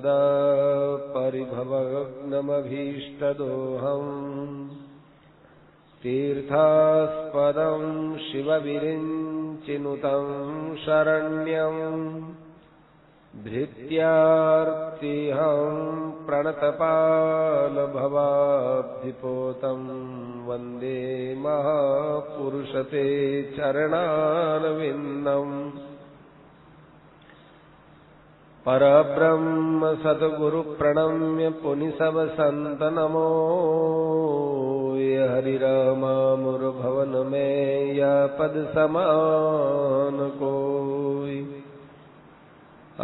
सदा परिभवग्नमभीष्टदोहम् तीर्थास्पदं शिवविरिञ्चिनुतं शरण्यम् धृत्यार्तिहं प्रणतपालभवाब्धिपोतं वन्दे महापुरुषते चरणारविन्दम् परब्रह्म सद्गुरु प्रणम्य पुनिसव संत नमो ये हरिरामामुरभवन में या पद समान कोई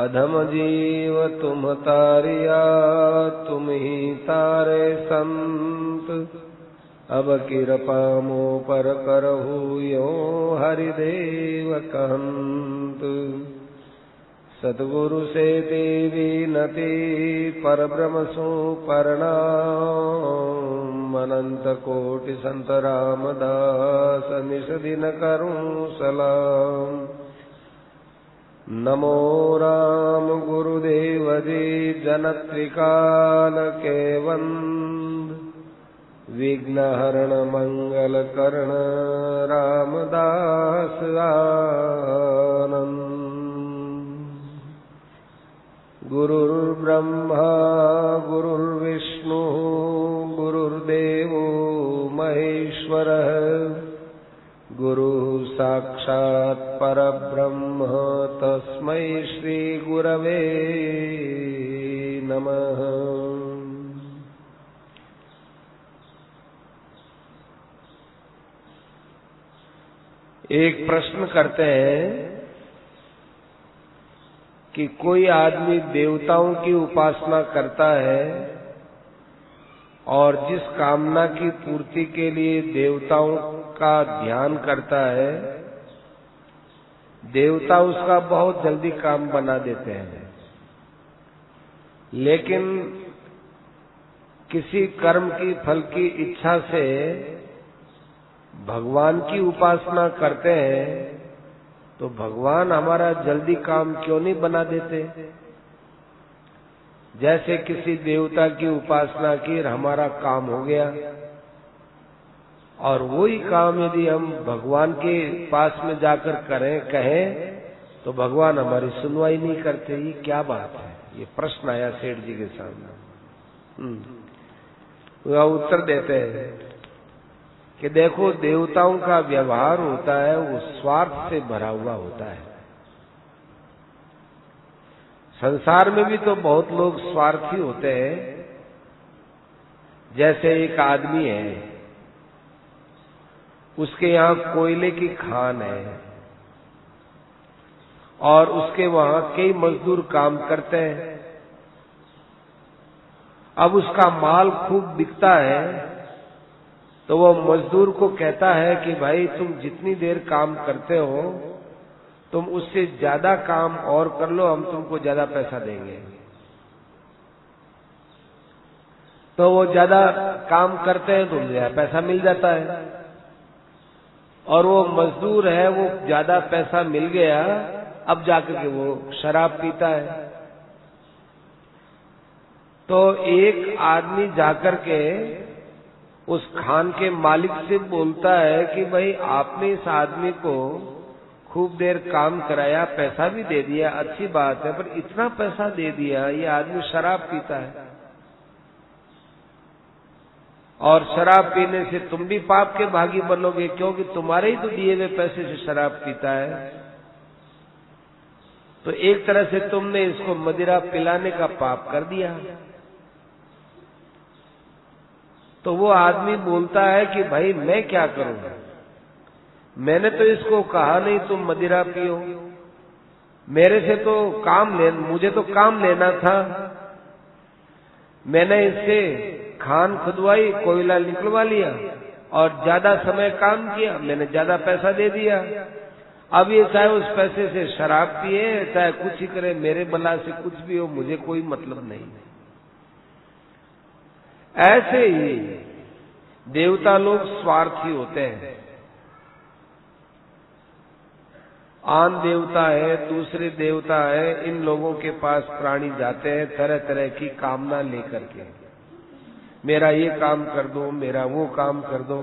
अधम जीव तुम तारिया तुम ही तारे संत अब कृपा मो पर करहु यो हरिदेव कहंत सद्गुरु से देवी नति परब्रह्म सु प्रणाम अनंत कोटि संत रामदास निज दिन करूं सलाम। नमो राम गुरुदेव जी जनत्रिकाल के वंद विघ्नहरण मंगल कर्ण रामदास आनंद। गुरुर्ब्रह्मा गुरुर्विष्णु गुरुर्देवो महेश्वरः गुरु साक्षात् परब्रह्म तस्मै श्री गुरवे नमः। एक प्रश्न करते हैं कि कोई आदमी देवताओं की उपासना करता है और जिस कामना की पूर्ति के लिए देवताओं का ध्यान करता है, देवता उसका बहुत जल्दी काम बना देते हैं। लेकिन किसी कर्म की फल की इच्छा से भगवान की उपासना करते हैं तो भगवान हमारा जल्दी काम क्यों नहीं बना देते? जैसे किसी देवता की उपासना की और हमारा काम हो गया, और वही काम यदि हम भगवान के पास में जाकर कहें तो भगवान हमारी सुनवाई नहीं करते। ये क्या बात है? ये प्रश्न आया सेठ जी के सामने। वह उत्तर देते हैं कि देखो, देवताओं का व्यवहार होता है वो स्वार्थ से भरा हुआ होता है। संसार में भी तो बहुत लोग स्वार्थी होते हैं। जैसे एक आदमी है, उसके यहाँ कोयले की खान है और उसके वहां कई मजदूर काम करते हैं। अब उसका माल खूब बिकता है तो वो मजदूर को कहता है कि भाई तुम जितनी देर काम करते हो तुम उससे ज्यादा काम और कर लो, हम तुमको ज्यादा पैसा देंगे। तो वो ज्यादा काम करते हैं तो ज्यादा पैसा मिल जाता है, और वो मजदूर है वो ज्यादा पैसा मिल गया, अब जाकर के वो शराब पीता है। तो एक आदमी जाकर के उस खान के मालिक से बोलता है कि भाई आपने इस आदमी को खूब देर काम कराया, पैसा भी दे दिया, अच्छी बात है, पर इतना पैसा दे दिया, ये आदमी शराब पीता है और शराब पीने से तुम भी पाप के भागी बनोगे, क्योंकि तुम्हारे ही तो दिए हुए पैसे से शराब पीता है। तो एक तरह से तुमने इसको मदिरा पिलाने का पाप कर दिया। तो वो आदमी बोलता है कि भाई मैं क्या करूं, मैंने तो इसको कहा नहीं तुम मदिरा पियो, मेरे से तो मुझे तो काम लेना था। मैंने इससे खान खुदवाई, कोयला निकलवा लिया और ज्यादा समय काम किया, मैंने ज्यादा पैसा दे दिया। अब ये चाहे उस पैसे से शराब पिए चाहे कुछ ही करे, मेरे बला से कुछ भी हो, मुझे कोई मतलब नहीं। ऐसे ही देवता लोग स्वार्थी होते हैं। आन देवता है, दूसरे देवता है, इन लोगों के पास प्राणी जाते हैं तरह तरह की कामना लेकर के, मेरा ये काम कर दो, मेरा वो काम कर दो।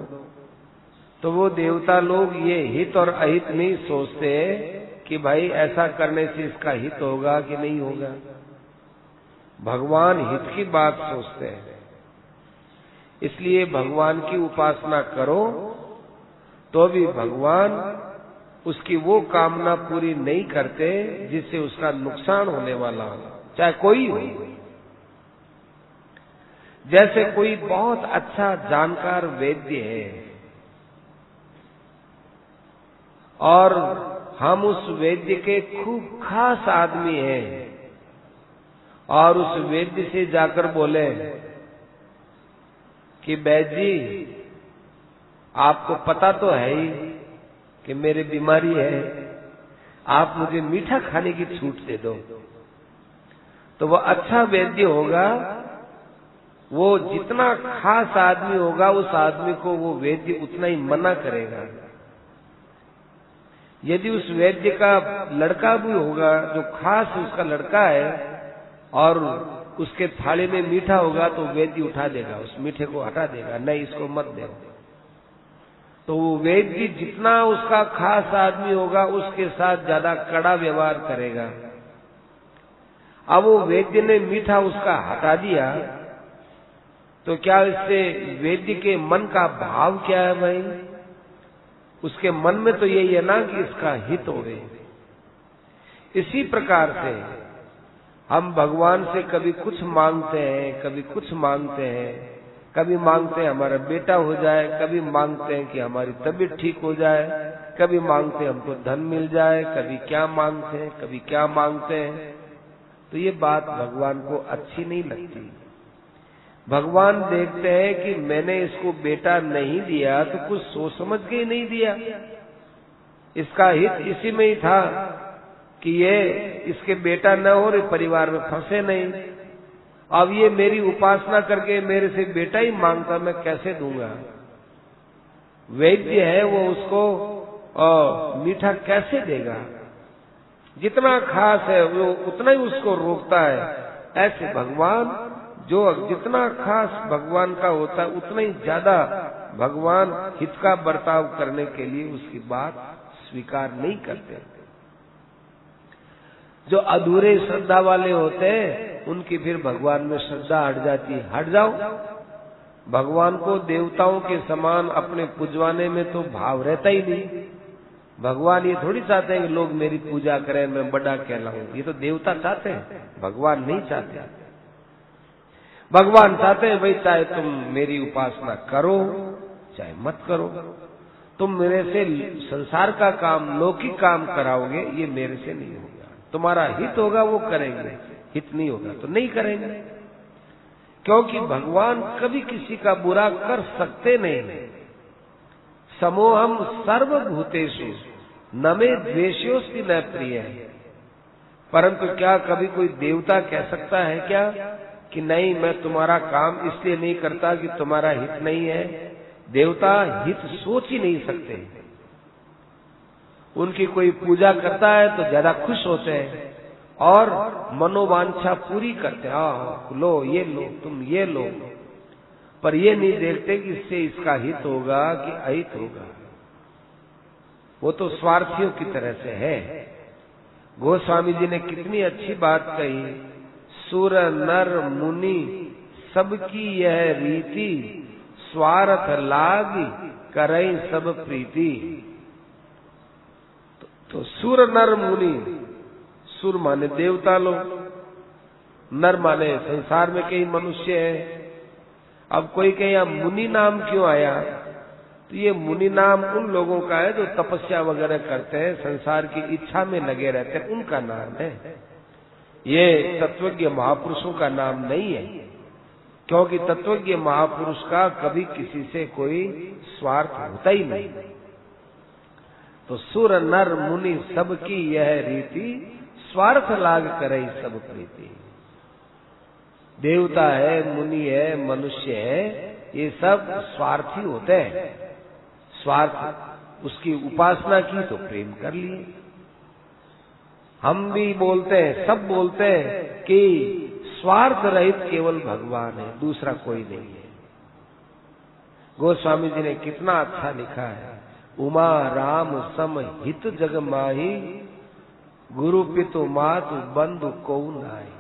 तो वो देवता लोग ये हित और अहित नहीं सोचते कि भाई ऐसा करने से इसका हित होगा कि नहीं होगा। भगवान हित की बात सोचते हैं। इसलिए भगवान की उपासना करो तो भी भगवान उसकी वो कामना पूरी नहीं करते जिससे उसका नुकसान होने वाला हो, चाहे कोई हो। जैसे कोई बहुत अच्छा जानकार वैद्य है और हम उस वैद्य के खूब खास आदमी हैं और उस वैद्य से जाकर बोले कि वैद्य जी, आपको पता तो है ही कि मेरी बीमारी है, आप मुझे मीठा खाने की छूट दे दो। तो वो अच्छा वैद्य होगा, वो जितना खास आदमी होगा उस आदमी को वो वैद्य उतना ही मना करेगा। यदि उस वैद्य का लड़का भी होगा जो खास उसका लड़का है और उसके थाली में मीठा होगा तो वैद्य उठा देगा, उस मीठे को हटा देगा, नहीं इसको मत दो। तो वो वैद्य जितना उसका खास आदमी होगा उसके साथ ज्यादा कड़ा व्यवहार करेगा। अब वो वैद्य ने मीठा उसका हटा दिया तो क्या इससे वैद्य के मन का भाव क्या है भाई? उसके मन में तो यही है ना कि इसका हित होवे। इसी प्रकार से हम भगवान से कभी कुछ मांगते हैं, कभी कुछ मांगते हैं, कभी मांगते हैं हमारा बेटा हो जाए, कभी मांगते हैं कि हमारी तबीयत ठीक हो जाए, कभी मांगते हैं हमको धन मिल जाए, कभी क्या मांगते हैं, कभी क्या मांगते हैं। तो ये बात भगवान को अच्छी नहीं लगती। भगवान देखते हैं कि मैंने इसको बेटा नहीं दिया तो कुछ सोच समझ के ही नहीं दिया, इसका हित इसी में ही था कि ये इसके बेटा न हो, परिवार में फंसे नहीं। अब ये मेरी उपासना करके मेरे से बेटा ही मांगता, मैं कैसे दूंगा? वैद्य है वो उसको मीठा कैसे देगा? जितना खास है वो उतना ही उसको रोकता है। ऐसे भगवान जो जितना खास भगवान का होता है उतना ही ज्यादा भगवान हित का बर्ताव करने के लिए उसकी बात स्वीकार नहीं करते। जो अधूरे श्रद्धा वाले होते हैं उनकी फिर भगवान में श्रद्धा हट जाती है। हट जाओ, भगवान को देवताओं के समान अपने पूजवाने में तो भाव रहता ही नहीं। भगवान ये थोड़ी चाहते हैं कि लोग मेरी पूजा करें, मैं बड़ा कहलाऊं। ये तो देवता चाहते हैं, भगवान नहीं चाहते। भगवान चाहते हैं भाई चाहे तुम मेरी उपासना करो चाहे मत करो, तुम मेरे से संसार का काम, लौकिक काम कराओगे, ये मेरे से नहीं होगा। तुम्हारा हित होगा वो करेंगे, हित नहीं होगा तो नहीं करेंगे। क्योंकि भगवान कभी किसी का बुरा कर सकते नहीं। समोहम सर्वभूतेषु न मे द्वेष्योस्ति न प्रिय। परंतु क्या कभी कोई देवता कह सकता है क्या कि नहीं मैं तुम्हारा काम इसलिए नहीं करता कि तुम्हारा हित नहीं है? देवता हित सोच ही नहीं सकते। उनकी कोई पूजा करता है तो ज्यादा खुश होते हैं और मनोवांछा पूरी करते हैं, हाँ लो ये लो, तुम ये लो, पर ये नहीं देखते कि इससे इसका हित होगा कि अहित होगा। वो तो स्वार्थियों की तरह से है। गोस्वामी जी ने कितनी अच्छी बात कही, सुर नर मुनि सबकी यह रीति, स्वार्थ लाग करई सब प्रीति। तो सुर नर मुनि, सुर माने देवता लोग, नर माने संसार में कई मनुष्य हैं। अब कोई कहे यहाँ मुनि नाम क्यों आया? तो ये मुनि नाम उन लोगों का है जो तपस्या वगैरह करते हैं, संसार की इच्छा में लगे रहते हैं, उनका नाम है। ये तत्वज्ञ महापुरुषों का नाम नहीं है, क्योंकि तत्वज्ञ महापुरुष का कभी किसी से कोई स्वार्थ होता ही नहीं। तो सुर नर मुनि सबकी यह रीति, स्वार्थ लाग करे सब प्रीति। देवता है, मुनि है, मनुष्य है, ये सब स्वार्थी होते हैं। स्वार्थ, उसकी उपासना की तो प्रेम कर लिए, हम भी बोलते हैं, सब बोलते हैं कि स्वार्थ रहित केवल भगवान है, दूसरा कोई नहीं है। गोस्वामी जी ने कितना अच्छा लिखा है, उमा राम सम हित जग माही, गुरु पितु मातु बंधु को नाई।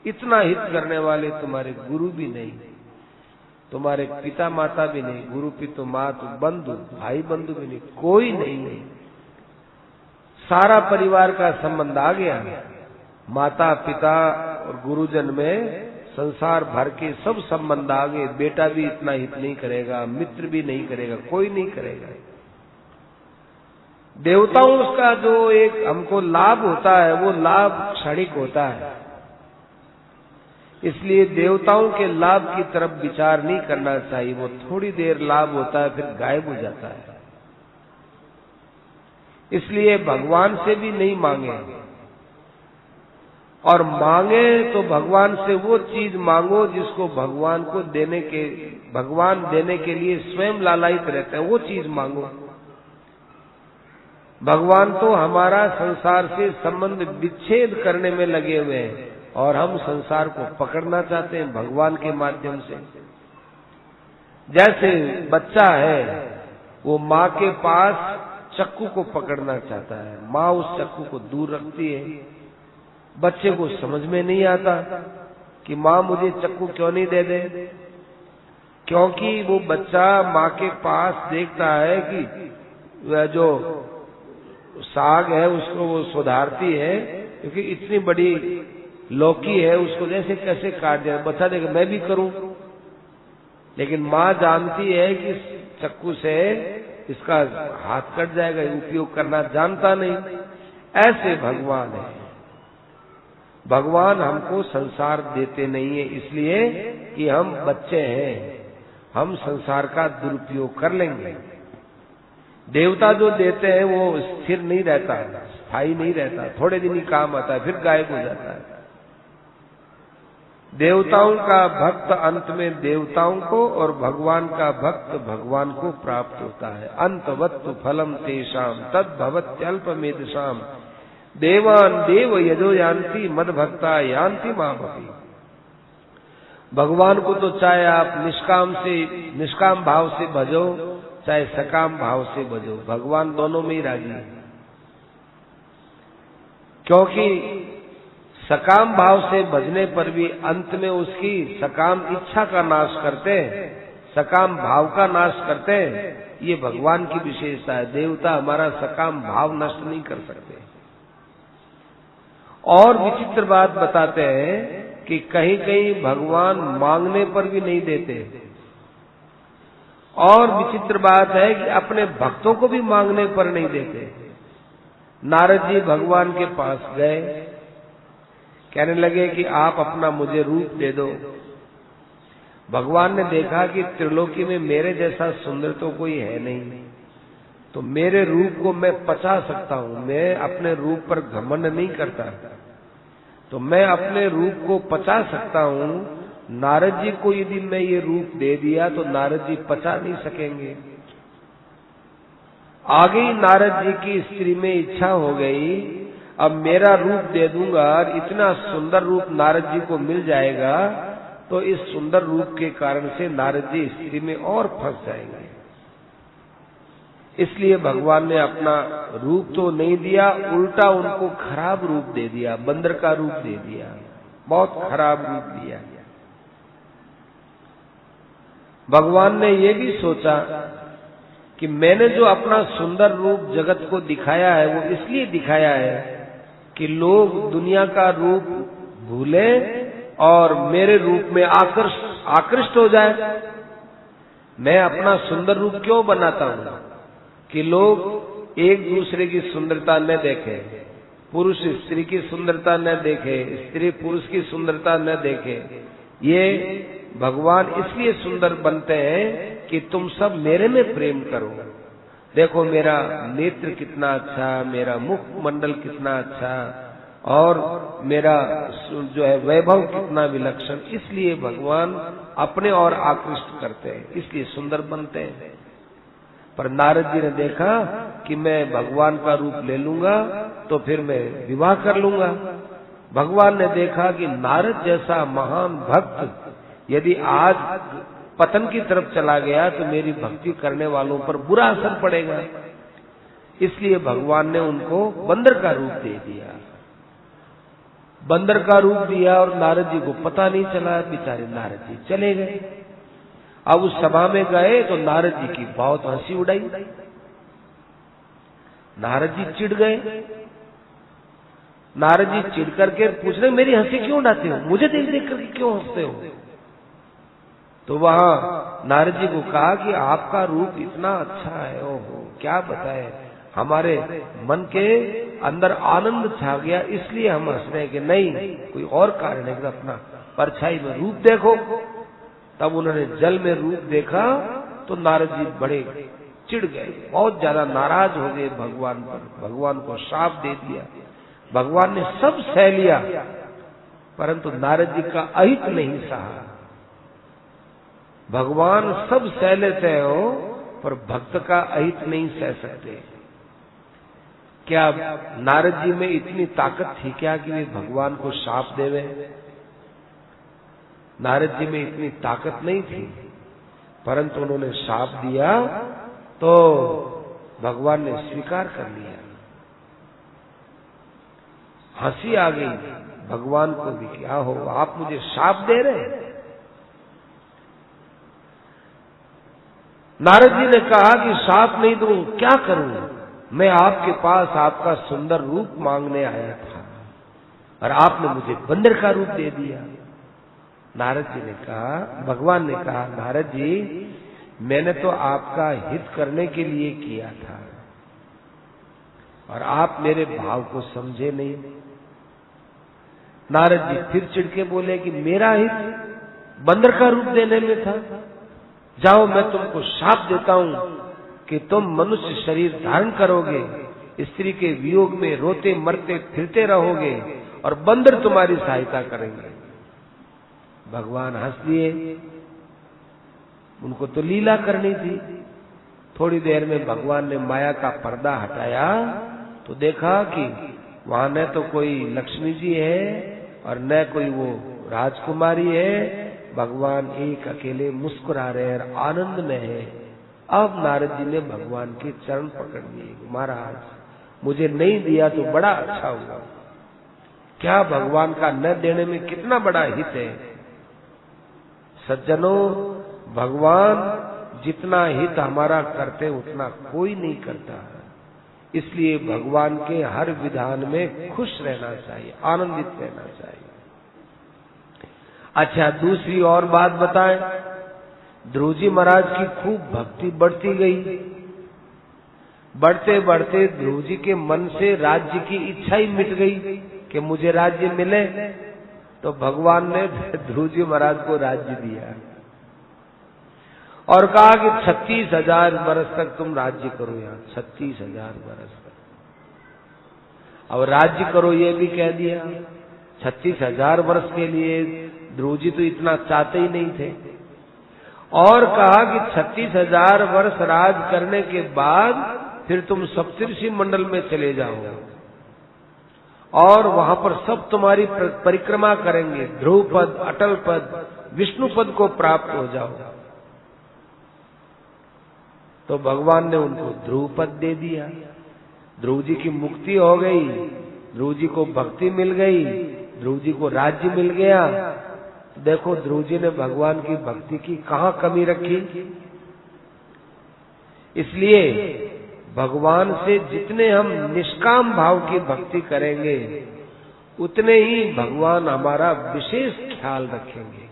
इतना हित करने वाले तुम्हारे गुरु भी नहीं, तुम्हारे पिता माता भी नहीं, गुरु पितु मातु बंधु भाई बंधु भी नहीं, कोई नहीं है। सारा परिवार का संबंध आ गया, माता पिता और गुरुजन में संसार भर के सब संबंध आ गए। बेटा भी इतना हित नहीं करेगा, मित्र भी नहीं करेगा, कोई नहीं करेगा। देवताओं का जो एक हमको लाभ होता है वो लाभ क्षणिक होता है, इसलिए देवताओं के लाभ की तरफ विचार नहीं करना चाहिए। वो थोड़ी देर लाभ होता है फिर गायब हो जाता है। इसलिए भगवान से भी नहीं मांगे, और मांगे तो भगवान से वो चीज मांगो जिसको भगवान को भगवान देने के लिए स्वयं लालायित रहते हैं, वो चीज मांगो। भगवान तो हमारा संसार से संबंध विच्छेद करने में लगे हुए हैं, और हम संसार को पकड़ना चाहते हैं भगवान के माध्यम से। जैसे बच्चा है, वो माँ के पास चक्कू को पकड़ना चाहता है, माँ उस चक्कू को दूर रखती है। बच्चे को समझ में नहीं आता कि माँ मुझे चक्कू क्यों नहीं दे दे, क्योंकि वो बच्चा माँ के पास देखता है कि वह जो साग है उसको वो सुधारती है, क्योंकि इतनी बड़ी लौकी है उसको जैसे कैसे काट दिया। बच्चा देगा मैं भी करूं, लेकिन माँ जानती है कि चक्कू से इसका हाथ कट जाएगा, उपयोग करना जानता नहीं। ऐसे भगवान है। भगवान हमको संसार देते नहीं है इसलिए कि हम बच्चे हैं, हम संसार का दुरुपयोग कर लेंगे। देवता जो देते हैं वो स्थिर नहीं रहता, स्थायी नहीं रहता, थोड़े दिन ही काम आता है फिर गायब हो जाता है। देवताओं का भक्त अंत में देवताओं को, और भगवान का भक्त भगवान को प्राप्त होता है। अंतवत्तु फलम तेषाम तद भवत्यल्पमेधसाम, देवान देव यजो यान्ति मद भक्ता यान्ति मामपि। भगवान को तो चाहे आप निष्काम भाव से भजो, चाहे सकाम भाव से भजो, भगवान दोनों में ही राजी है। क्योंकि सकाम भाव से भजने पर भी अंत में उसकी सकाम इच्छा का नाश करते हैं, सकाम भाव का नाश करते हैं। ये भगवान की विशेषता है। देवता हमारा सकाम भाव नष्ट नहीं कर सकते। और विचित्र बात बताते हैं कि कहीं कहीं भगवान मांगने पर भी नहीं देते। और विचित्र बात है कि अपने भक्तों को भी मांगने पर नहीं देते। नारद जी भगवान के पास गए, कहने लगे कि आप अपना मुझे रूप दे दो। भगवान ने देखा कि त्रिलोकी में मेरे जैसा सुंदर तो कोई है नहीं, तो मेरे रूप को मैं पचा सकता हूं। मैं अपने रूप पर घमंड नहीं करता, तो मैं अपने रूप को पचा सकता हूं। नारद जी को यदि मैं ये रूप दे दिया तो नारद जी पचा नहीं सकेंगे। आगे ही नारद जी की स्त्री में इच्छा हो गई, अब मेरा रूप दे दूंगा और इतना सुंदर रूप नारद जी को मिल जाएगा, तो इस सुंदर रूप के कारण से नारद जी स्त्री में और फंस जाएंगे। इसलिए भगवान ने अपना रूप तो नहीं दिया, उल्टा उनको खराब रूप दे दिया, बंदर का रूप दे दिया, बहुत खराब रूप दिया। भगवान ने ये भी सोचा कि मैंने जो अपना सुंदर रूप जगत को दिखाया है वो इसलिए दिखाया है कि लोग दुनिया का रूप भूले और मेरे रूप में आकृष्ट हो जाए। मैं अपना सुंदर रूप क्यों बनाता हूं कि लोग एक दूसरे की सुंदरता न देखें, पुरुष स्त्री की सुंदरता न देखे, स्त्री पुरुष की सुंदरता न देखे। ये भगवान इसलिए सुंदर बनते हैं कि तुम सब मेरे में प्रेम करो। देखो मेरा नेत्र कितना अच्छा, मेरा मुख मंडल कितना अच्छा, और मेरा जो है वैभव कितना विलक्षण। इसलिए भगवान अपने और आकृष्ट करते हैं, इसलिए सुंदर बनते हैं। पर नारद जी ने देखा कि मैं भगवान का रूप ले लूंगा तो फिर मैं विवाह कर लूंगा। भगवान ने देखा कि नारद जैसा महान भक्त यदि आज पतन की तरफ चला गया तो मेरी भक्ति करने वालों पर बुरा असर पड़ेगा। इसलिए भगवान ने उनको बंदर का रूप दे दिया। बंदर का रूप दिया और नारद जी को पता नहीं चला। बेचारे नारद जी चले गए। अब उस सभा में गए तो नारद जी की बहुत हंसी उड़ाई। नारद जी चिढ़ गए। नारद जी चिढ़ करके पूछ रहे मेरी हंसी क्यों उड़ाते हो, मुझे देख देख करके क्यों हंसते हो। तो वहां नारद जी को कहा कि आपका रूप इतना अच्छा है, ओहो क्या बताए, हमारे मन के अंदर आनंद छा गया इसलिए हम हंस रहे हैं कि नहीं कोई और कारण है कि अपना परछाई में रूप देखो। तब उन्होंने जल में रूप देखा तो नारद जी बड़े चिढ़ गए, बहुत ज्यादा नाराज हो गए भगवान पर। भगवान को श्राप दे दिया। भगवान ने सब सह लिया परंतु नारद जी का अहित नहीं सहा। भगवान सब सह लेते हो पर भक्त का अहित नहीं सह सकते। क्या नारद जी में इतनी ताकत थी क्या कि वे भगवान को श्राप देवे? नारद जी में इतनी ताकत नहीं थी परंतु उन्होंने श्राप दिया तो भगवान ने स्वीकार कर लिया। हंसी आ गई भगवान को भी, क्या हो आप मुझे श्राप दे रहे हैं? नारद जी ने कहा कि श्राप नहीं दूं, क्या करूं, मैं आपके पास आपका सुंदर रूप मांगने आया था और आपने मुझे बंदर का रूप दे दिया। नारद जी ने कहा, भगवान ने कहा नारद जी मैंने तो आपका हित करने के लिए किया था और आप मेरे भाव को समझे नहीं। नारद जी फिर चिढ़के बोले कि मेरा हित बंदर का रूप देने में था, जाओ मैं तुमको श्राप देता हूं कि तुम मनुष्य शरीर धारण करोगे, स्त्री के वियोग में रोते मरते फिरते रहोगे और बंदर तुम्हारी सहायता करेंगे। भगवान हंस दिए। उनको तो लीला करनी थी। थोड़ी देर में भगवान ने माया का पर्दा हटाया तो देखा कि वहां न तो कोई लक्ष्मी जी है और न कोई वो राजकुमारी है। भगवान एक अकेले मुस्कुरा रहे हैं और आनंद में है। अब नारद जी ने भगवान के चरण पकड़ लिए, महाराज मुझे नहीं दिया तो बड़ा अच्छा हुआ, क्या भगवान का न देने में कितना बड़ा हित है। सज्जनों भगवान जितना हित हमारा करते उतना कोई नहीं करता, इसलिए भगवान के हर विधान में खुश रहना चाहिए, आनंदित रहना चाहिए। अच्छा दूसरी और बात बताएं, ध्रुव जी महाराज की खूब भक्ति बढ़ती गई। बढ़ते बढ़ते ध्रुव जी के मन से राज्य की इच्छा ही मिट गई कि मुझे राज्य मिले। तो भगवान ने ध्रुव जी महाराज को राज्य दिया और कहा कि 36,000 वर्ष तक तुम राज्य करो यहाँ, 36,000 वर्ष तक। अब राज्य करो ये भी कह दिया। 36,000 वर्ष के लिए ध्रुव जी तो इतना चाहते ही नहीं थे और कहा कि 36,000 वर्ष राज करने के बाद फिर तुम सप्तऋषि मंडल में चले जाओ और वहां पर सब तुम्हारी परिक्रमा करेंगे, ध्रुव पद, अटल पद, विष्णु पद को प्राप्त हो जाओ। तो भगवान ने उनको ध्रुव पद दे दिया। ध्रुव जी की मुक्ति हो गई, ध्रुव जी को भक्ति मिल गई, ध्रुव जी को राज्य मिल गया। देखो ध्रुव जी ने भगवान की भक्ति की कहां कमी रखी। इसलिए भगवान से जितने हम निष्काम भाव की भक्ति करेंगे उतने ही भगवान हमारा विशेष ख्याल रखेंगे।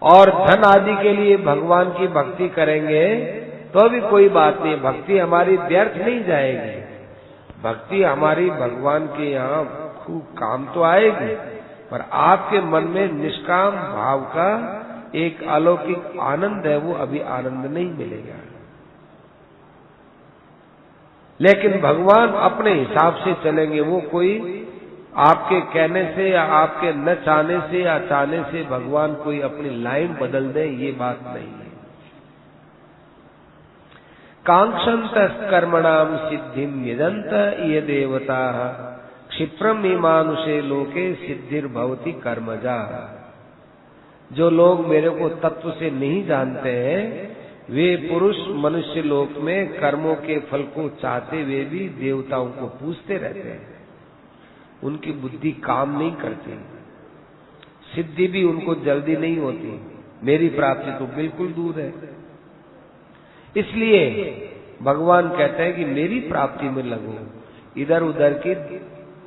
और धन आदि के लिए भगवान की भक्ति करेंगे तो भी कोई बात नहीं, भक्ति हमारी व्यर्थ नहीं जाएगी। भक्ति हमारी भगवान के यहाँ खूब काम तो आएगी, पर आपके मन में निष्काम भाव का एक अलौकिक आनंद है, वो अभी आनंद नहीं मिलेगा। लेकिन भगवान अपने हिसाब से चलेंगे, वो कोई आपके कहने से या आपके न चाहने से या चाहने से भगवान कोई अपनी लाइन बदल दे, ये बात नहीं है। कांक्षंत कर्मणाम सिद्धिम यजंत ये देवता क्षिप्रम मानुषे लोके सिद्धिर भवति कर्मजा। जो लोग मेरे को तत्व से नहीं जानते हैं वे पुरुष मनुष्य लोक में कर्मों के फल को चाहते हुए भी देवताओं को पूछते रहते हैं। उनकी बुद्धि काम नहीं करती, सिद्धि भी उनको जल्दी नहीं होती, मेरी प्राप्ति तो बिल्कुल दूर है। इसलिए भगवान कहते हैं कि मेरी प्राप्ति में लगो। इधर उधर की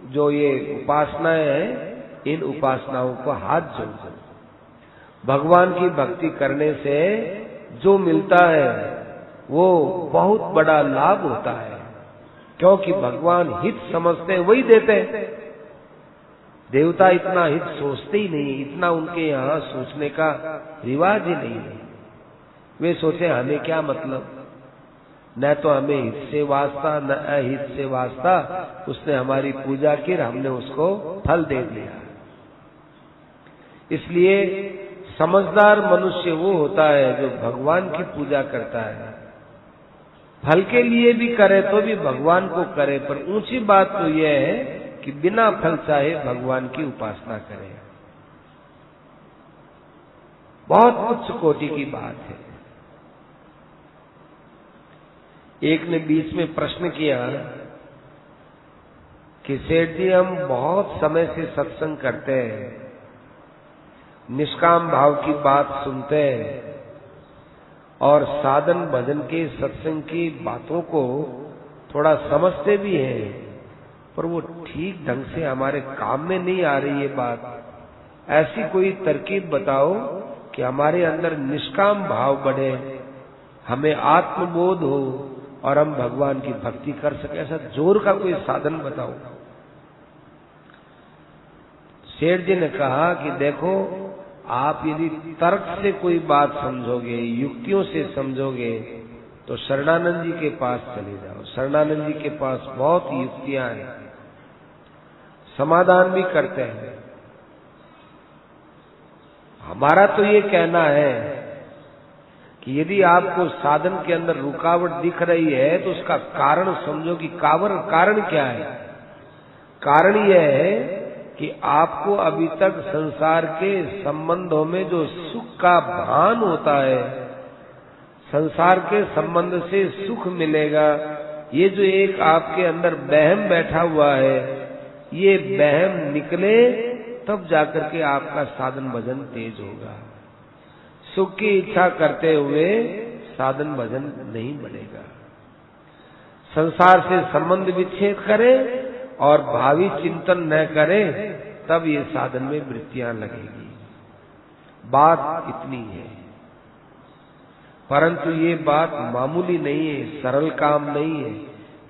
जो ये उपासनाएं हैं इन उपासनाओं को हाथ जोड़ दो। भगवान की भक्ति करने से जो मिलता है वो बहुत बड़ा लाभ होता है, क्योंकि भगवान हित समझते हैं वही देते हैं। देवता इतना हित सोचते ही नहीं, इतना उनके यहाँ सोचने का रिवाज ही नहीं है। वे सोचे हमें क्या मतलब, न तो हमें हित से वास्ता न अहित से वास्ता, उसने हमारी पूजा की, हमने उसको फल दे दिया। इसलिए समझदार मनुष्य वो होता है जो भगवान की पूजा करता है, फल के लिए भी करे तो भी भगवान को करे, पर ऊंची बात तो यह है कि बिना फल चाहे भगवान की उपासना करे। बहुत उच्च कोटि की बात है। एक ने बीच में प्रश्न किया कि सेठ जी हम बहुत समय से सत्संग करते हैं, निष्काम भाव की बात सुनते हैं और साधन भजन के सत्संग की बातों को थोड़ा समझते भी हैं, पर वो ठीक ढंग से हमारे काम में नहीं आ रही है बात। ऐसी कोई तरकीब बताओ कि हमारे अंदर निष्काम भाव बढ़े, हमें आत्मबोध हो और हम भगवान की भक्ति कर सके। ऐसा जोर का कोई साधन बताओ। सेठ जी ने कहा कि देखो, आप यदि तर्क से कोई बात समझोगे, युक्तियों से समझोगे, तो शरणानंद जी के पास चले जाओ। शरणानंद जी के पास बहुत युक्तियां हैं, समाधान भी करते हैं। हमारा तो ये कहना है कि यदि आपको साधन के अंदर रुकावट दिख रही है तो उसका कारण समझो कि कारण क्या है। कारण यह है कि आपको अभी तक संसार के संबंधों में जो सुख का भान होता है, संसार के संबंध से सुख मिलेगा, ये जो एक आपके अंदर वहम बैठा हुआ है, ये वहम निकले तब जाकर के आपका साधन भजन तेज होगा। सुख की इच्छा करते हुए साधन भजन नहीं बनेगा। संसार से संबंध विच्छेद करें और भावी चिंतन न करें, तब ये साधन में वृत्तियां लगेगी। बात इतनी है, परंतु ये बात मामूली नहीं है, सरल काम नहीं है।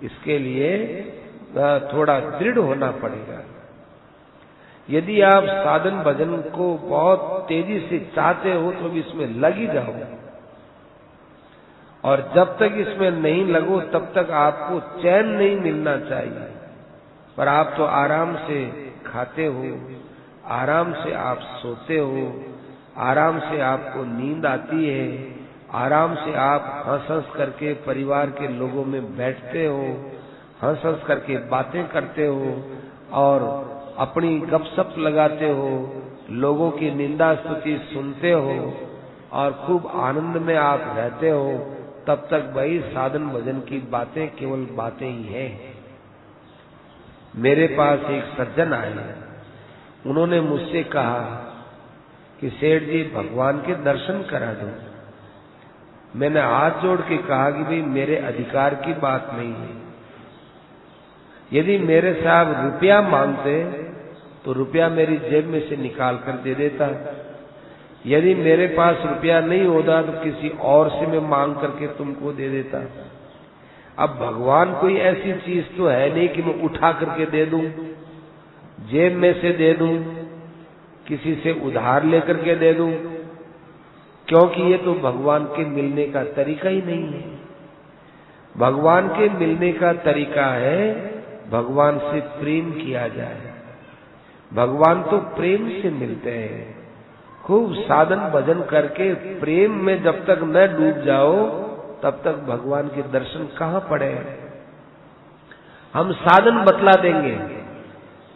इसके लिए थोड़ा दृढ़ होना पड़ेगा। यदि आप साधन भजन को बहुत तेजी से चाहते हो तो भी इसमें लग ही जाओ, और जब तक इसमें नहीं लगो तब तक आपको चैन नहीं मिलना चाहिए। पर आप तो आराम से खाते हो, आराम से आप सोते हो, आराम से आपको नींद आती है, आराम से आप हंस हंस करके परिवार के लोगों में बैठते हो, हंस हंस करके बातें करते हो और अपनी गपशप लगाते हो, लोगों की निंदा स्तुति सुनते हो और खूब आनंद में आप रहते हो। तब तक भाई साधन भजन की बातें केवल बातें ही हैं। मेरे पास एक सज्जन आए, उन्होंने मुझसे कहा कि सेठ जी भगवान के दर्शन करा दो। मैंने हाथ जोड़ के कहा कि भाई मेरे अधिकार की बात नहीं है। यदि मेरे से आप रुपया मांगते तो रुपया मेरी जेब में से निकाल कर दे देता। यदि मेरे पास रुपया नहीं होता तो किसी और से मैं मांग करके तुमको दे देता। अब भगवान कोई ऐसी चीज तो है नहीं कि मैं उठा करके दे दूं, जेब में से दे दूं, किसी से उधार लेकर के दे दूं, क्योंकि ये तो भगवान के मिलने का तरीका ही नहीं है। भगवान के मिलने का तरीका है भगवान से प्रेम किया जाए। भगवान तो प्रेम से मिलते हैं। खूब साधन भजन करके प्रेम में जब तक न डूब जाओ तब तक भगवान के दर्शन कहाँ पड़े। हम साधन बतला देंगे,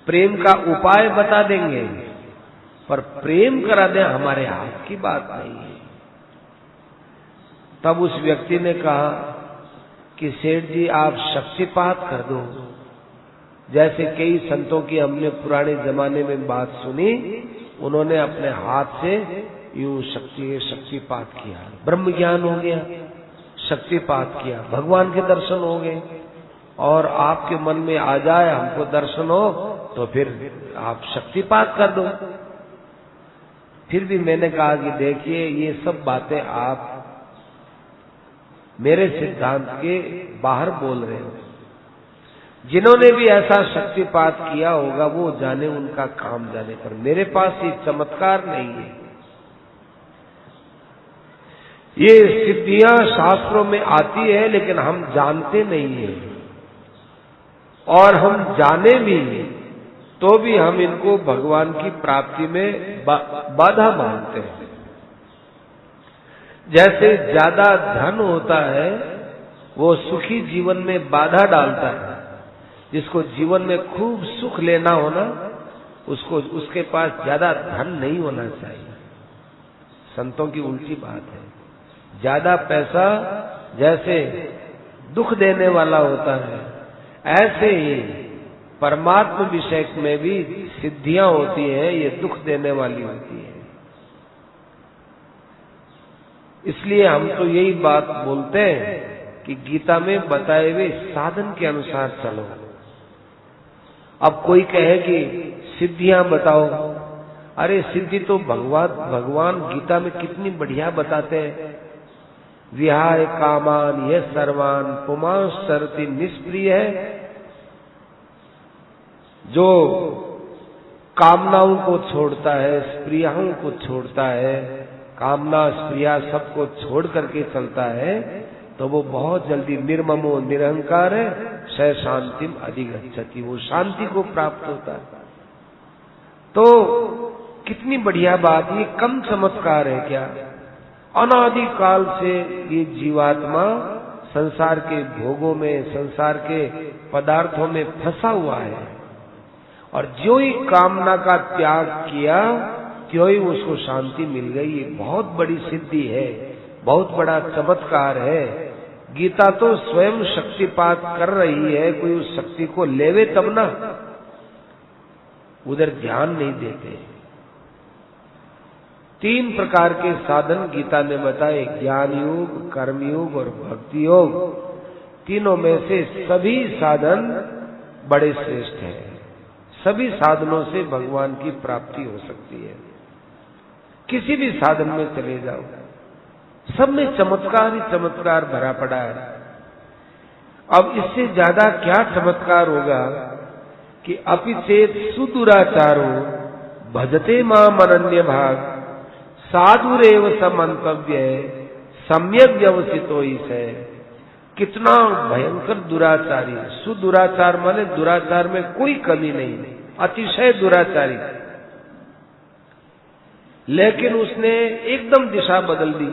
प्रेम का उपाय बता देंगे, पर प्रेम करा दें हमारे हाथ की बात नहीं है। तब उस व्यक्ति ने कहा कि सेठ जी आप शक्तिपात कर दो। जैसे कई संतों की हमने पुराने जमाने में बात सुनी, उन्होंने अपने हाथ से यूं शक्तिपात किया, ब्रह्म ज्ञान हो गया, शक्तिपात किया, भगवान के दर्शन हो गए। और आपके मन में आ जाए हमको दर्शन हो तो फिर आप शक्तिपात कर दो। फिर भी मैंने कहा कि देखिए ये सब बातें आप मेरे सिद्धांत के बाहर बोल रहे हो। जिन्होंने भी ऐसा शक्तिपात किया होगा वो जाने, उनका काम जाने, पर मेरे पास ये चमत्कार नहीं है। ये सिद्धियां शास्त्रों में आती है लेकिन हम जानते नहीं है, और हम जाने भी तो भी हम इनको भगवान की प्राप्ति में बाधा मानते हैं। जैसे ज्यादा धन होता है वो सुखी जीवन में बाधा डालता है। जिसको जीवन में खूब सुख लेना हो ना, उसके पास ज्यादा धन नहीं होना चाहिए। संतों की उल्टी बात है। ज्यादा पैसा जैसे दुख देने वाला होता है, ऐसे ही परमात्मा विषय में भी सिद्धियां होती हैं, ये दुख देने वाली होती है। इसलिए हम तो यही बात बोलते हैं कि गीता में बताए हुए साधन के अनुसार चलो। अब कोई कहे कि सिद्धियां बताओ, अरे सिद्धि तो भगवान गीता में कितनी बढ़िया बताते हैं। विहाय कामान यह सर्वान पुमांसरति निष्प्रिय है। जो कामनाओं को छोड़ता है, स्प्रियाओं को छोड़ता है, कामना स्प्रिया सबको छोड़ करके चलता है, तो वो बहुत जल्दी निर्ममो निरहंकार है, स शांतिम अधिगच्छति, वो शांति को प्राप्त होता है। तो कितनी बढ़िया बात, ये कम चमत्कार है क्या? अनादि काल से ये जीवात्मा संसार के भोगों में, संसार के पदार्थों में फंसा हुआ है, और जो ही कामना का त्याग किया त्यों ही उसको शांति मिल गई। ये बहुत बड़ी सिद्धि है, बहुत बड़ा चमत्कार है। गीता तो स्वयं शक्तिपात कर रही है, कोई उस शक्ति को लेवे तब ना, उधर ध्यान नहीं देते। 3 प्रकार के साधन गीता ने बताए, ज्ञान योग, कर्म योग और भक्ति योग। तीनों में से सभी साधन बड़े श्रेष्ठ हैं। सभी साधनों से भगवान की प्राप्ति हो सकती है। किसी भी साधन में चले जाओ, सब में चमत्कार ही चमत्कार भरा पड़ा है। अब इससे ज्यादा क्या चमत्कार होगा कि अपिचेत सुदुराचारो भजते माम अनन्य भाग साधुरेव समंतव्य सम्यक व्यवसितो है। कितना भयंकर दुराचारी, सुदुराचार माने दुराचार में कोई कमी नहीं, अतिशय दुराचारी, लेकिन उसने एकदम दिशा बदल दी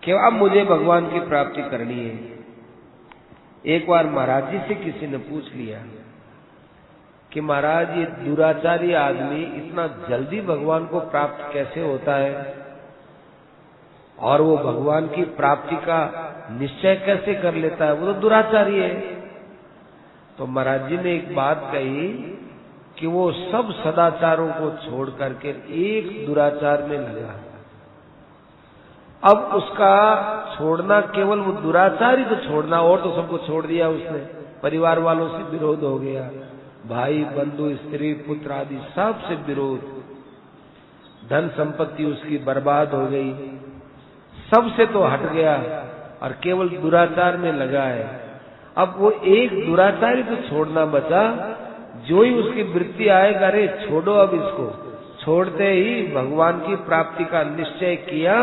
कि अब मुझे भगवान की प्राप्ति करनी है। एक बार महाराज जी से किसी ने पूछ लिया कि महाराज ये दुराचारी आदमी इतना जल्दी भगवान को प्राप्त कैसे होता है, और वो भगवान की प्राप्ति का निश्चय कैसे कर लेता है, वो तो दुराचारी है। तो महाराज जी ने एक बात कही कि वो सब सदाचारों को छोड़ करके एक दुराचार में लगा। अब उसका छोड़ना, केवल वो दुराचार ही तो छोड़ना, और तो सबको छोड़ दिया उसने। परिवार वालों से विरोध हो गया, भाई बंधु स्त्री पुत्र आदि सब से विरोध, धन संपत्ति उसकी बर्बाद हो गई, सबसे तो हट गया और केवल दुराचार में लगा है। अब वो एक दुराचारी तो छोड़ना बचा, जो ही उसकी वृत्ति आएगा, अरे छोड़ो अब इसको, छोड़ते ही भगवान की प्राप्ति का निश्चय किया।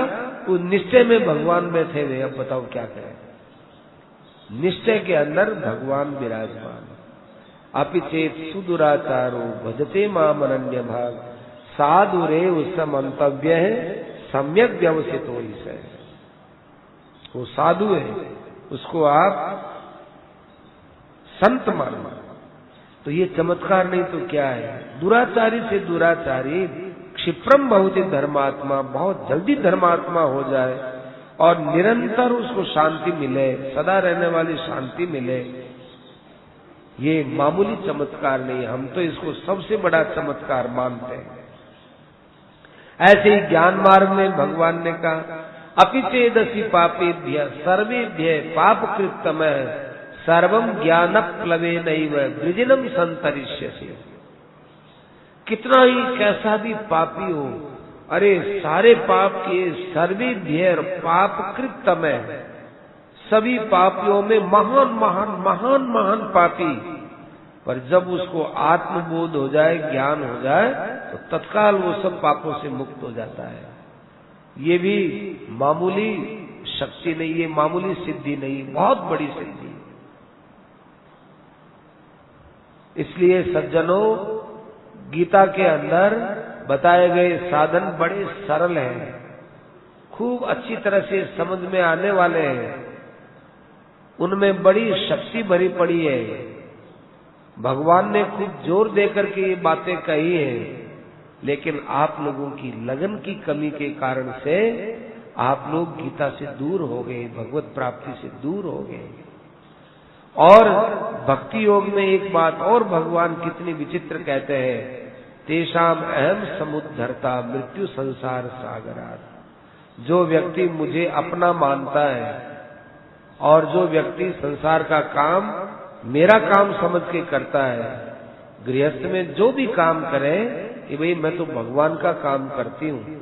उस निश्चय में भगवान बैठे हुए। अब बताओ क्या करें? निश्चय के अंदर भगवान विराजमान। अपिचेत सुदुराचारो भजते माम अनन्य भाग साधुरेव समंतव्य है सम्यक व्यवसितो है। वो साधु है, उसको आप संत मानो। तो ये चमत्कार नहीं तो क्या है? दुराचारी से दुराचारी क्षिप्रम बहुति धर्मात्मा, बहुत जल्दी धर्मात्मा हो जाए और निरंतर उसको शांति मिले, सदा रहने वाली शांति मिले, ये मामूली चमत्कार नहीं। हम तो इसको सबसे बड़ा चमत्कार मानते हैं। ऐसे ही ज्ञान मार्ग में भगवान ने कहा, अपिचेदसि पापेभ्य सर्वेभ्य पापकृतमः सर्वं ज्ञानप्लवेनैव वृजिनं संतरिष्यसि। कितना ही कैसा भी पापी हो, अरे सारे पाप किए, सर्वेभ्य पापकृतमः, सभी पापियों में महान महान महान महान पापी, पर जब उसको आत्मबोध हो जाए, ज्ञान हो जाए, तो तत्काल वो सब पापों से मुक्त हो जाता है। ये भी मामूली शक्ति नहीं, ये मामूली सिद्धि नहीं, बहुत बड़ी सिद्धि। इसलिए सज्जनों, गीता के अंदर बताए गए साधन बड़े सरल हैं, खूब अच्छी तरह से समझ में आने वाले हैं, उनमें बड़ी शक्ति भरी पड़ी है। भगवान ने खूब जोर देकर के ये बातें कही हैं, लेकिन आप लोगों की लगन की कमी के कारण से आप लोग गीता से दूर हो गए, भगवत प्राप्ति से दूर हो गए। और भक्ति योग में एक बात और भगवान कितनी विचित्र कहते हैं, तेषाम अहम समुद्धरता मृत्यु संसार सागरात्। जो व्यक्ति मुझे अपना मानता है और जो व्यक्ति संसार का काम मेरा काम समझ के करता है, गृहस्थ में जो भी काम करे कि भाई मैं तो भगवान का काम करती हूँ,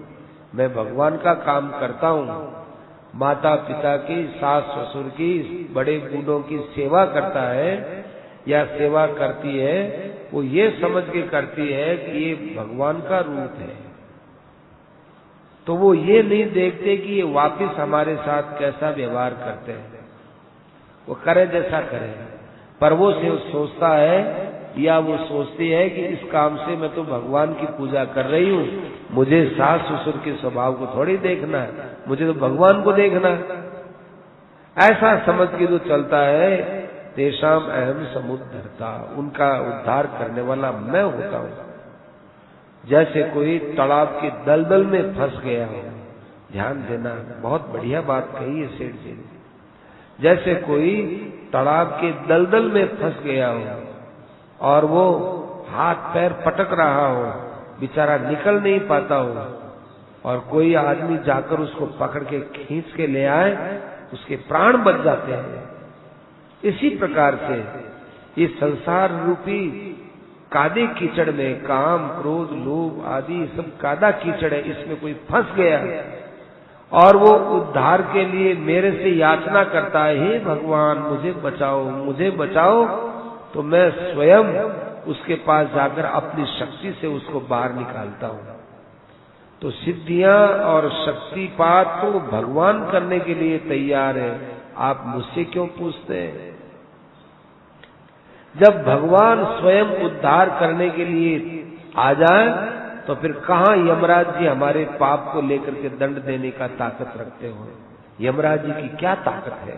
मैं भगवान का काम करता हूँ, माता पिता की, सास ससुर की, बड़े बूढ़ों की सेवा करता है या सेवा करती है, वो ये समझ के करती है कि ये भगवान का रूप है। तो वो ये नहीं देखते कि ये वापिस हमारे साथ कैसा व्यवहार करते हैं, वो करे जैसा करे, पर वो सिर्फ सोचता है या वो सोचती है कि इस काम से मैं तो भगवान की पूजा कर रही हूँ, मुझे सास ससुर के स्वभाव को थोड़ी देखना है, मुझे तो भगवान को देखना है। ऐसा समझ के जो चलता है, तेषाम अहम समुद्धरता, उनका उद्धार करने वाला मैं होता हूँ। जैसे कोई तालाब के दलदल में फंस गया हो, ध्यान देना, बहुत बढ़िया बात कही है सेठ जी ने। जैसे कोई तालाब के दलदल में फंस गया हो और वो हाथ पैर पटक रहा हो, बेचारा निकल नहीं पाता हो, और कोई आदमी जाकर उसको पकड़ के खींच के ले आए, उसके प्राण बच जाते हैं। इसी प्रकार से इस संसार रूपी कादे कीचड़ में, काम क्रोध लोभ आदि सब कादा कीचड़ है, इसमें कोई फंस गया और वो उद्धार के लिए मेरे से याचना करता है, हे भगवान मुझे बचाओ मुझे बचाओ, तो मैं स्वयं उसके पास जाकर अपनी शक्ति से उसको बाहर निकालता हूँ। तो सिद्धियां और शक्तिपात तो भगवान करने के लिए तैयार है, आप मुझसे क्यों पूछते हैं? जब भगवान स्वयं उद्धार करने के लिए आ जाए, तो फिर कहाँ यमराज जी हमारे पाप को लेकर के दंड देने का ताकत रखते हो? यमराज जी की क्या ताकत है?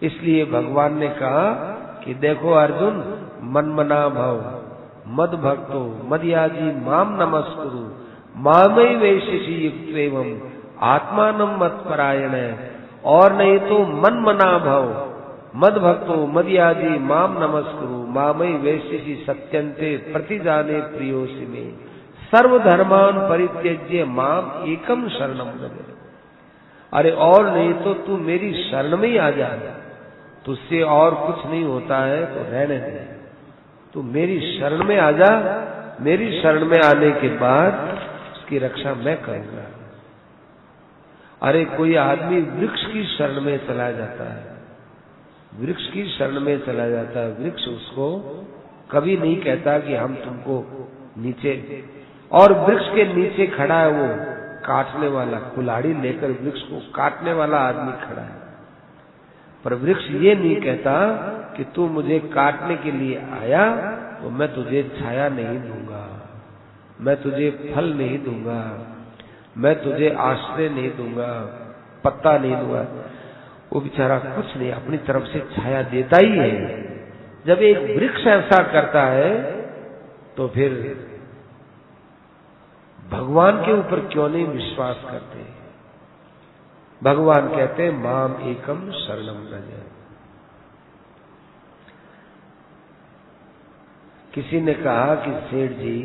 इसलिए भगवान ने कहा कि देखो अर्जुन, मनमना भव मद भक्तो मदयाजी माम नमस्कुरु मामई वैशिषि युक्तेवम आत्मानं मत्परायण। और नहीं तो मनमना भव मद भक्तो मदयाजी माम नमस्कुरु मामई वैशिषि सत्यन्ते प्रतिजाने प्रियोसि मे सर्वधर्मान परित्यज्य माम एकम शरणम व्रज। अरे और नहीं तो तू मेरी शरण में ही आ जा, तुझसे और कुछ नहीं होता है तो रहने दे, तू मेरी शरण में आ जा, मेरी शरण में आने के बाद उसकी रक्षा मैं करूंगा। अरे कोई आदमी वृक्ष की शरण में चला जाता है, वृक्ष की शरण में चला जाता है, वृक्ष उसको कभी नहीं कहता कि हम तुमको नीचे, और वृक्ष के नीचे खड़ा है वो काटने वाला, कुल्हाड़ी लेकर वृक्ष को काटने वाला आदमी खड़ा है, पर वृक्ष ये नहीं कहता कि तू मुझे काटने के लिए आया तो मैं तुझे छाया नहीं दूंगा, मैं तुझे फल नहीं दूंगा, मैं तुझे आश्रय नहीं दूंगा, पत्ता नहीं हुआ, वो बेचारा कुछ नहीं, अपनी तरफ से छाया देता ही है। जब एक वृक्ष ऐसा करता है तो फिर भगवान के ऊपर क्यों नहीं विश्वास करते? भगवान कहते हैं माम एकम शरणम व्रज। किसी ने कहा कि सेठ जी,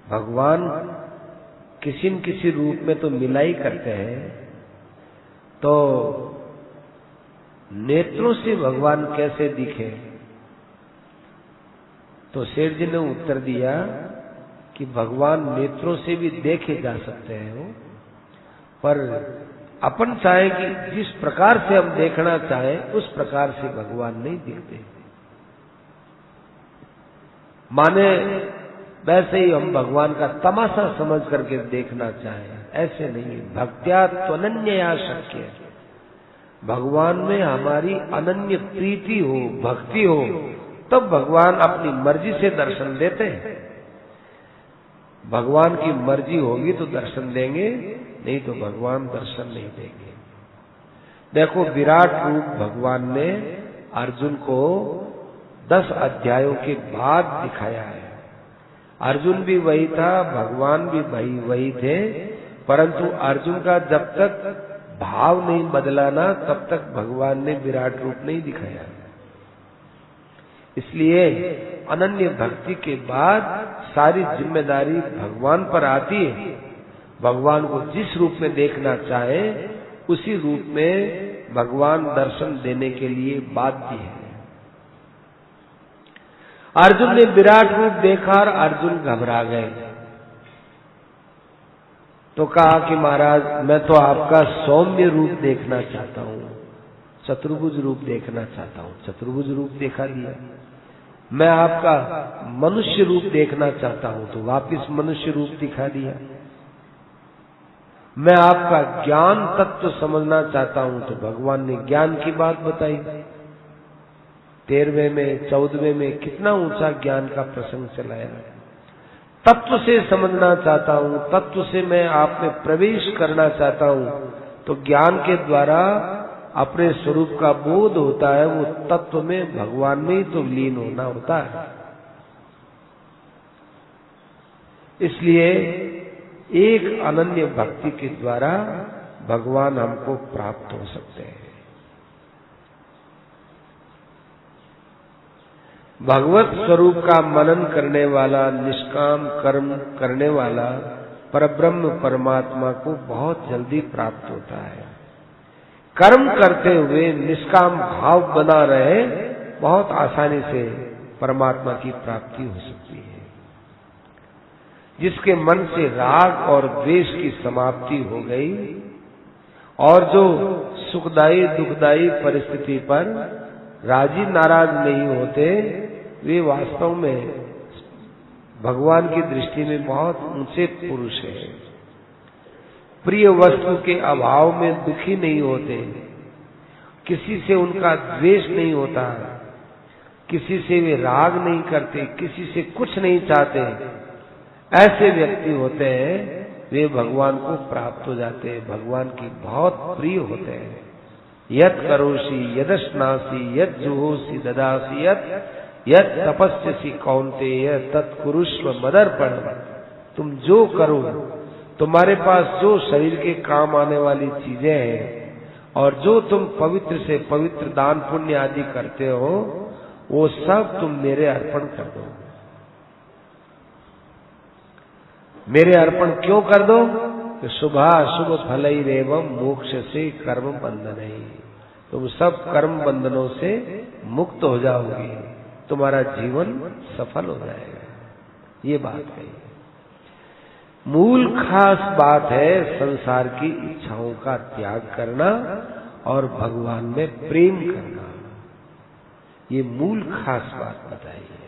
भगवान किसी न किसी रूप में तो मिला ही करते हैं, तो नेत्रों से भगवान कैसे दिखे? तो सेठ जी ने उत्तर दिया कि भगवान नेत्रों से भी देखे जा सकते हैं, पर अपन चाहे कि जिस प्रकार से हम देखना चाहें उस प्रकार से भगवान नहीं दिखते। माने वैसे ही हम भगवान का तमाशा समझ करके देखना चाहें, ऐसे नहीं। भक्त्या त्वनन्यया शक्य, भगवान में हमारी अनन्य प्रीति हो, भक्ति हो, तब भगवान अपनी मर्जी से दर्शन देते हैं। भगवान की मर्जी होगी तो दर्शन देंगे, नहीं तो भगवान दर्शन नहीं देंगे। देखो, विराट रूप भगवान ने अर्जुन को 10 अध्यायों के बाद दिखाया है। अर्जुन भी वही था, भगवान भी वही थे, परंतु अर्जुन का जब तक भाव नहीं बदला ना, तब तक भगवान ने विराट रूप नहीं दिखाया। इसलिए अनन्य भक्ति के बाद सारी जिम्मेदारी भगवान पर आती है। भगवान को जिस रूप में देखना चाहे उसी रूप में भगवान दर्शन देने के लिए बाध्य है। अर्जुन ने विराट रूप देखा और अर्जुन घबरा गए, तो कहा कि महाराज, मैं तो आपका सौम्य रूप देखना चाहता हूँ, चतुर्भुज रूप देखना चाहता हूँ। चतुर्भुज रूप दिखा दिया। मैं आपका मनुष्य रूप देखना चाहता हूँ, तो वापिस मनुष्य रूप दिखा दिया। मैं आपका ज्ञान तत्व समझना चाहता हूँ, तो भगवान ने ज्ञान की बात बताई। 13वें में 14वें में कितना ऊंचा ज्ञान का प्रसंग चलाया। तत्व से समझना चाहता हूँ, तत्व से मैं आप में प्रवेश करना चाहता हूँ, तो ज्ञान के द्वारा अपने स्वरूप का बोध होता है। वो तत्व में भगवान में ही तो लीन होना होता है। इसलिए एक अनन्य भक्ति के द्वारा भगवान हमको प्राप्त हो सकते हैं। भगवत स्वरूप का मनन करने वाला, निष्काम कर्म करने वाला परब्रह्म परमात्मा को बहुत जल्दी प्राप्त होता है। कर्म करते हुए निष्काम भाव बना रहे, बहुत आसानी से परमात्मा की प्राप्ति हो सकती है। जिसके मन से राग और द्वेष की समाप्ति हो गई और जो सुखदायी दुखदायी परिस्थिति पर राजी नाराज नहीं होते, वे वास्तव में भगवान की दृष्टि में बहुत ऊंचे पुरुष हैं। प्रिय वस्तु के अभाव में दुखी नहीं होते, किसी से उनका द्वेष नहीं होता, किसी से वे राग नहीं करते, किसी से कुछ नहीं चाहते। ऐसे व्यक्ति होते हैं, वे भगवान को प्राप्त हो जाते हैं, भगवान की बहुत प्रिय होते हैं। यत् करोषि यदश्नासि यत् जुहोषि ददासि यत् तपस्यसि कौन्तेय तत्कुरुष्व मदर्पणम्। तुम जो करो, तुम्हारे पास जो शरीर के काम आने वाली चीजें हैं और जो तुम पवित्र से पवित्र दान पुण्य आदि करते हो, वो सब तुम मेरे अर्पण कर दो। मेरे अर्पण क्यों कर दो? कि शुभाशुभ फलैरेवं मोक्ष से कर्म बंधन है। तुम सब कर्म बंधनों से मुक्त हो जाओगे, तुम्हारा जीवन सफल हो जाएगा। ये बात है। मूल खास बात है संसार की इच्छाओं का त्याग करना और भगवान में प्रेम करना। ये मूल खास बात बताई है।